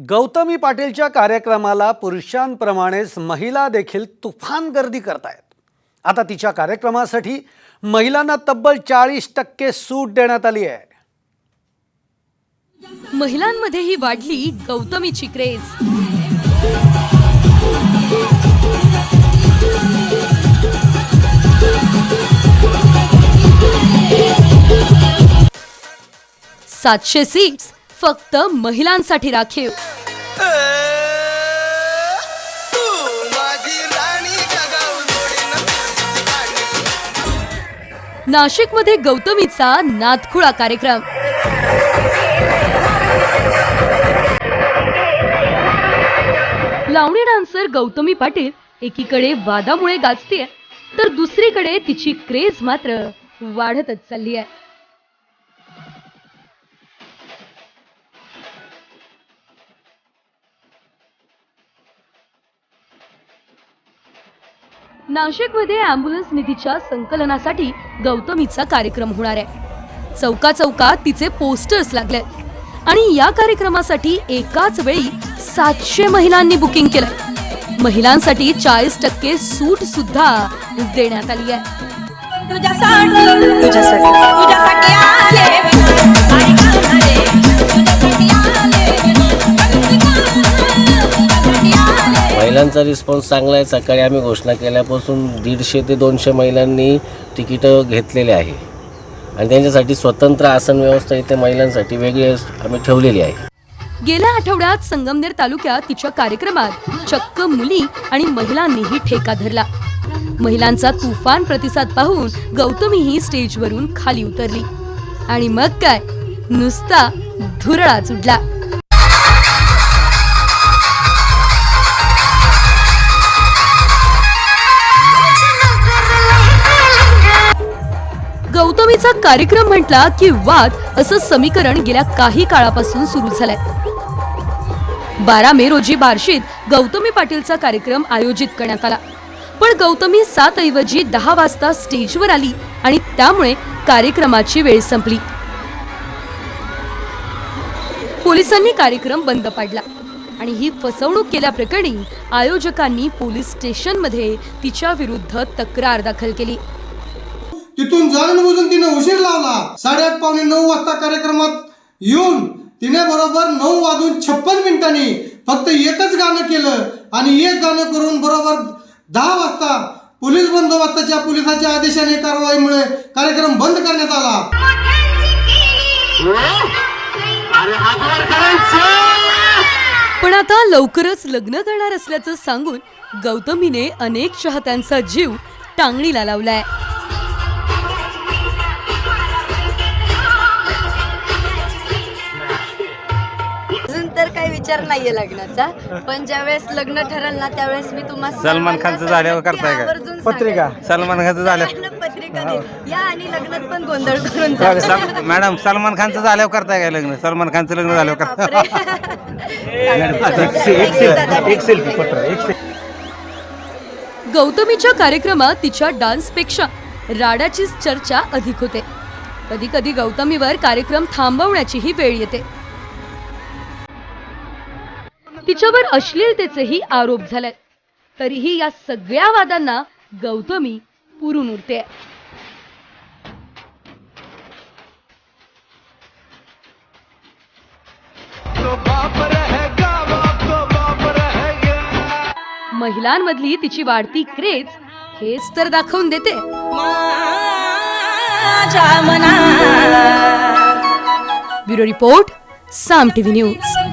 गौतमी पाटीलच्या कार्यक्रमाला पुरुषांप्रमाणेच महिला देखील तुफान गर्दी करतायत। आता तिच्या कार्यक्रमासाठी महिलांना तब्बल 40% सूट देण्यात आली आहे। महिलांमध्येही वाढली गौतमीची क्रेज। सातशे सीट्स फक्त महिलांसाठी राखीव। नाशिकमध्ये गौतमीचा नादखुळा कार्यक्रम। लावणी डान्सर गौतमी पाटील एकीकडे वादामुळे गाजतेय तर दुसरीकडे तिची क्रेज मात्र वाढतच चालली आहे। नाशिकमध्ये अँब्युलन्स निधीच्या संकलनासाठी गौतमीचा कार्यक्रम होणार आहे। चौका चौकात तिचे पोस्टर्स लागले आणि या कार्यक्रमासाठी एकाच वेळी 700 महिलांनी बुकिंग केलं। महिलांसाठी 40% सूट सुद्धा देण्यात आली आहे। महिलांचा रिस्पॉन्स चांगला आहे। सकाळी आम्ही घोषणा केल्यापासून 150 ते 200 महिलांनी तिकीटं घेतलेले आहे आणि त्यांच्यासाठी स्वतंत्र आसन व्यवस्था इथे महिलांसाठी वेगळी आम्ही ठेवलेली आहे। गेल्या आठवड्यात संगमनेर तालुक्यात तिच्या कार्यक्रमात चक्क मुली आणि महिलांनीही ठेका धरला। महिलांचा तुफान प्रतिसाद पाहून गौतमीही स्टेजवरून खाली उतरली आणि मग काय नुसता धुरळाच उडला। गौतमीचा कार्यक्रम म्हटला की वाद असं समीकरण गेल्या काही काळापासून सुरू झालंय। 12 मे रोजी बार्शीत गौतमी पाटीलचा कार्यक्रम आयोजित करण्यात आला, पण गौतमी 7 ऐवजी 10 वाजता स्टेजवर आली आणि त्यामुळे कार्यक्रमाची वेळ संपली। पोलिसांनी कार्यक्रम बंद पाडला आणि ही फसवणूक केल्याप्रकरणी आयोजकांनी पोलीस स्टेशनमध्ये तिच्या विरुद्ध तक्रार दाखल केली। तिथून जाणून तिने उशीर लावला। 8:30 पावणे 9 वाजता कार्यक्रमात येऊन तिने बरोबर 9:56 फक्त एकच गाणं केलं आणि एक गाणं करून बरोबर 10 वाजता पोलीस बंदोबस्ताच्या पोलिसाच्या आदेशाने कारवाईमुळे कार्यक्रम बंद करण्यात आला। पण आता लवकरच लग्न करणार असल्याचं सांगून गौतमीने अनेक चाहत्यांचा जीव टांगणीला लावलाय। तर काही विचार नाहीये लग्नाचा, पण ज्यावेळेस लग्न ठरल ना त्यावेळेस मी तुम्हाला सलमान खानचं झाल्यावर करताय का पत्रिका? सलमान खानचं झाल्यावर पत्रिका दे या आणि लग्नात पण गोंधळ करून जा। मॅडम सलमान खानचं झाल्यावर करताय का लग्न? सलमान खानचं लग्न झाल्यावर गौतमीच्या कार्यक्रमात तिच्या डान्सपेक्षा राडाचीच चर्चा अधिक होते। कधी कधी गौतमीवर कार्यक्रम थांबवण्याचीही वेळ येते। तिच्यावर अश्लीलतेचेही आरोप झाले, तरीही या सगळ्या वादांना गौतमी पुरून उरते। महिलांमधली तिची वाढती क्रेज हेच तर दाखवून देते। ब्युरो रिपोर्ट, साम टीव्ही न्यूज।